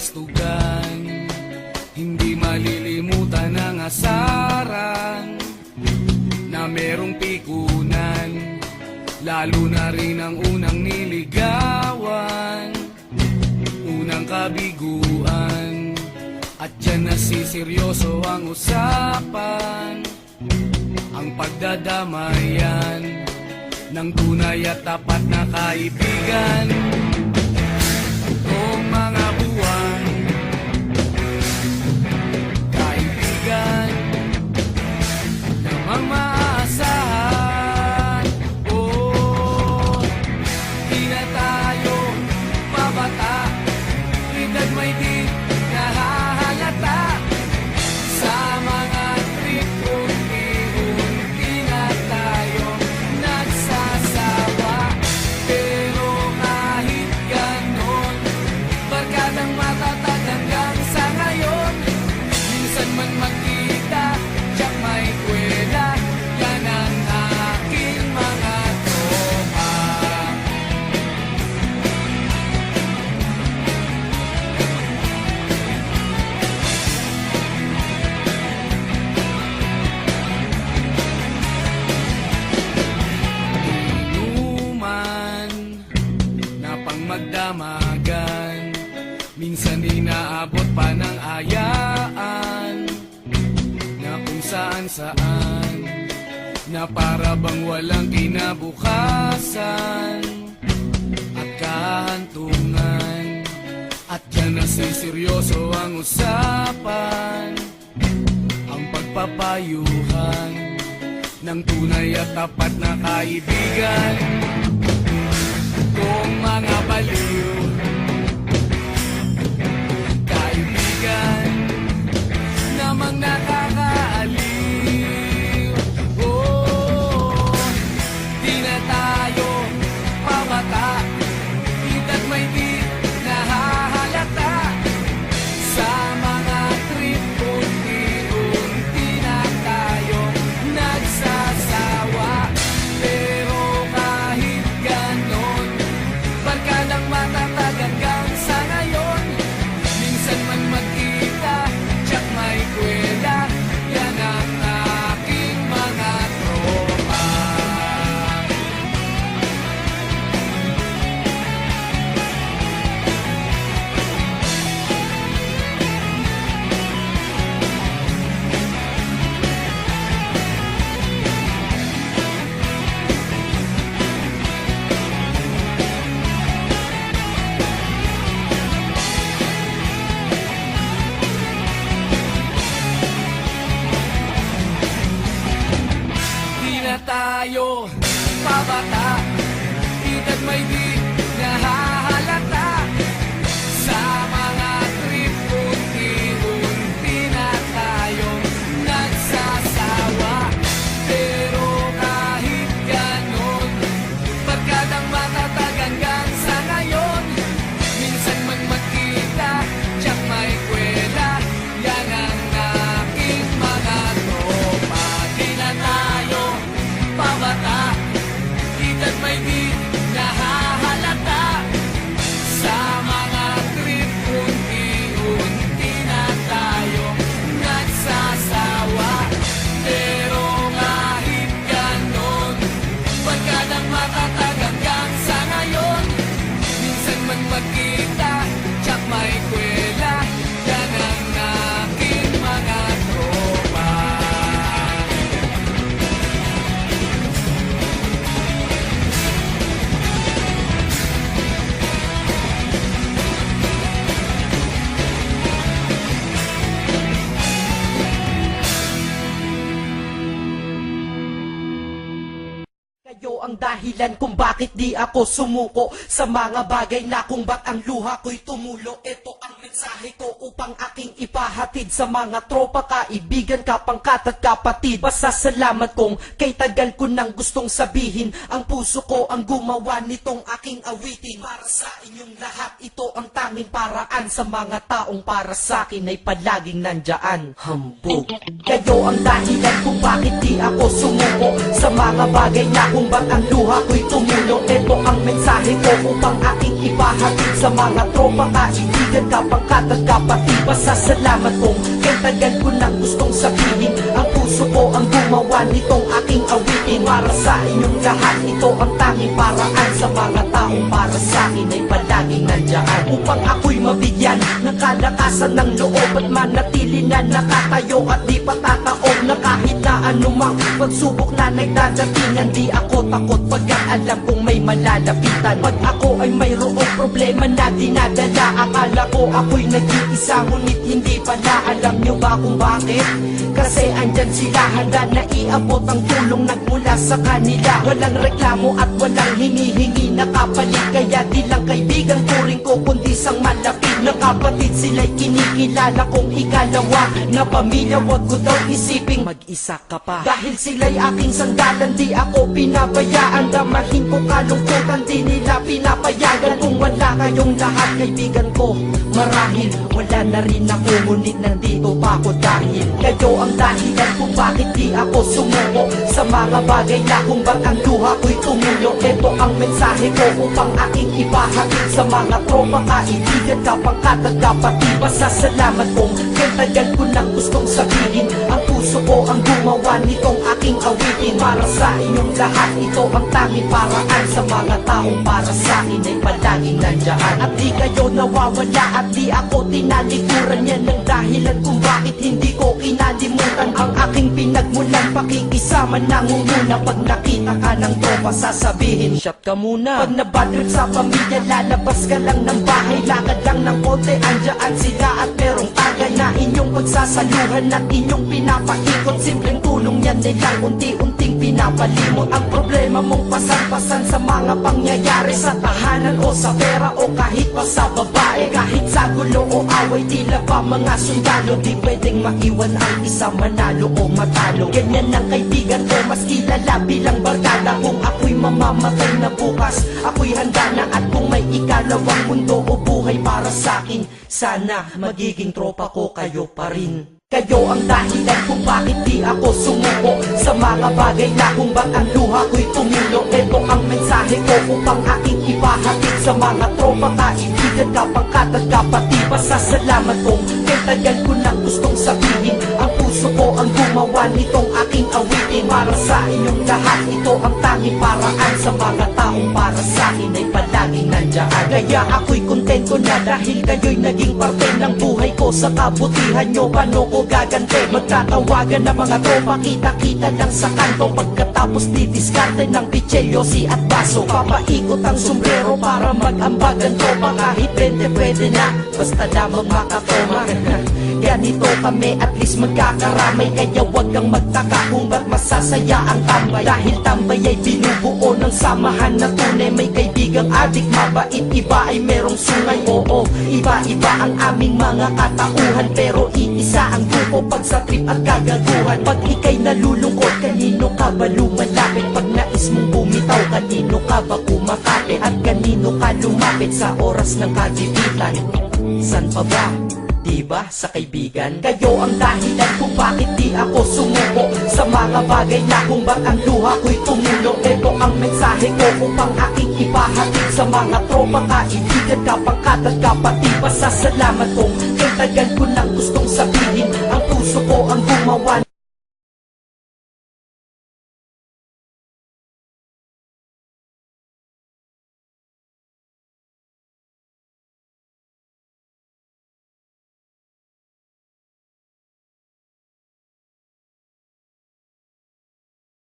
kastugan, hindi malilimutan ang asaran na merong pikunan, lalo na rin ang unang niligawan, unang kabiguan. At dyan nasiseryoso ang usapan, ang pagdadamayan ng tunay at tapat na kaibigan. Kung mga buwan, kaibigan namang maaasahan. Oh, di na tayo mabata, edad may di nahahalata. Sa mga trip, unti-unti na tayo nagsasawa. Pero kahit ganon, barkadang matatag hanggang sa ngayon. Minsan man magkita, tiyak may kwela, yan ang aking mga tropa. Inuman na pang magdamagan, minsan inaabot pa ng ayaan, na kung saan-saan, na para bang walang kinabukasan at kahantungan. At dyan nasiseryoso ang usapan, ang pagpapayuhan ng tunay at tapat na kaibigan. Kung mga baliw, kaibigan namang nakakaaliw. Oh, di na tayo pabata, edad may di nahahalata. Sa mga trip, unti-unti na tayo nagsasawa. Pero kahit ganon, barkadang matatag hanggang sa ngayon. Minsan man magkita, tiyak may kwela, yan ang aking mga tropa. Di na tayo pabata, edad may di nahahalata. Sa mga trip, unti-unti na tayo nagsasawa. Pero kahit ganon, barkadang matatag hanggang sa ngayon. Minsan man magkita, tiyak may kwela, yan ang aking mga tropa. Di na tayo pabata, edad may di nahahalata. Sa mga trip, unti-unti na tayo nagsasawa. Pero kahit ganon, barkadang matatag hanggang sa ngayon. Minsan man magkita, tiyak may kwela, yan ang aking mga tropa. Kayo ang dahilan kung bakit di ako sumuko sa mga bagay na kung ba't ang luha ko'y tumulo. Ito ang mensahe ko upang aking ipahatid sa mga tropa, kaibigan, kapangkat at kapatid. Pasasalamat kong kay tagal ko nang gustong sabihin, ang puso ko ang gumawa nitong aking awitin. Para sa inyong lahat, ito ang tanging paraan sa mga taong para sa akin ay palaging nandyan. Hambog. Kayo ang dahilan kung bakit di ako sumuko sa mga bagay na kung ba't ang luha ko'y tumulo. Ito ang mensahe ko upang aking ipahatid sa mga tropa, kaibigan, kapangkat at kapatid. Pasasalamat kong kay tagal ko nang gustong sabihin. Ang puso ko ang gumawa nitong aking awitin. Para sa inyong lahat, ito ang tanging paraan. Sa mga taong para sa akin ay palaging nandyan, upang ako'y mabigyan ng kalakasan ng loob at manatili na nakatayo at di patataob na kahit na anumang pagsubok na nagdadatingan. Di ako takot pagkat alam kong may malalapitan. Pag ako ay mayroong problema na dinadala, akala ko ako'y nag-iisa, ngunit hindi pala. Alam nyo ba kung bakit? Kasi andyan sila, handa na iabot ang tulong nagmula sa kanila. Walang reklamo at walang hinihingi na kapalit. Kaya di lang kaibigan turing ko kundi sang malapit na kapatid. Sila'y kinikilala kong ikalawa na pamilya. Wag ko daw isiping mag-isa ka pa. Dahil sila'y aking sandalan, di ako pinabayaan. Damahin ko kalungkutan, di nila pinapayagan. Kung wala kayong lahat kaibigan ko, marahil wala na rin ako. Ngunit nandito pa ako dahil kayo ang dahilan kung bakit di ako sumuko sa mga bagay na kung ba't ang luha ko'y tumulo. Ito ang mensahe ko upang aking ipahatid sa mga tropa, kaibigan, kapangkat at kapatid. Pasasalamat kong kay tagal ko nang gustong sabihin. Ang puso ko ang gumawa nitong aking awitin. Para sa inyong lahat, ito ang tanging paraan. Sa mga taong para sa akin ay palaging nandyan, at di kayo nawawala at di ako tinalikuran. Yan ang dahilan kung bakit hindi ko kinalimutan ang aking pinagmulan. Pakikisama nangunguna pag nakita ka ng tropa, sasabihin shot ka muna. Pag nabadrip sa pamilya, lalabas ka lang ng bahay. Lakad lang ng konti, andyan sila at merong tagay na inyong pagsasaluhan at inyong pinapaikot. Simpleng tulong yan nilang unti-unting pinapalimot ang problema mong pasan-pasan sa mga pangyayari sa tahanan o sa pera o kahit pa sa babae. Kahit sa gulo o away, tila pa mga sundalo, di pwedeng maiwan ang isa, manalo o matalo. Ganyan ang kaibigan ko, mas kilala bilang barkada. Kung ako'y mamamatay na bukas, ako'y handa na. At kung may ikalawang mundo o buhay para sa'kin, sana magiging tropa ko kayo pa rin. Kayo ang dahilan kung bakit di ako sumuko sa mga bagay na kung ba't ang luha ko'y tumulo. Ito ang mensahe ko upang aking ipahatid sa mga tropa, kaibigan, kapangkat at kapatid. Pasasalamat kong kay tagal ko nang gustong sabihin. Ang puso ko ang gumawa nitong aking awitin. Para sa inyong lahat, ito ang tanging paraan. Sa mga taong para sa akin ay palaging nandyan, kaya ako'y kontento na dahil kayo'y naging parte ng buhay ko. Sa kabutihan nyo, paano ko gagante? Magtatawagan ng mga tropa, kita-kita lang sa kanto. Pagkatapos didiskarte ng pitselyosi at baso, papaikot ang sombrero para mag-ambagan tropa. Kahit 20 pwede na, basta lamang makatoma. Ganito kami, at least magkakaramay. Kaya wag kang magtaka kung ba't masasaya ang tambay. Dahil tambay ay binubuo ng samahan na tunay. May kaibigang adik, mabait, iba ay merong sungay. Oo, iba-iba ang aming mga katauhan, pero iisa ang grupo pag sa trip at kagaguhan. Pag ika'y nalulungkot, kanino ka ba lumalapit? Pag nais mong bumitaw, kanino ka ba kumakapit? At kanino ka lumapit sa oras ng kagipitan? San pa ba? Diba sa kaibigan? Kayo ang dahilan kung bakit di ako sumuko sa mga bagay na kung ba't ang luha ko'y tumulo. Ito ang mensahe ko upang aking ipahatid sa mga tropa, kaibigan, kapangkat at kapatid. Pasasalamat kong kay tagal ko nang gustong sabihin. Ang puso ko ang gumawa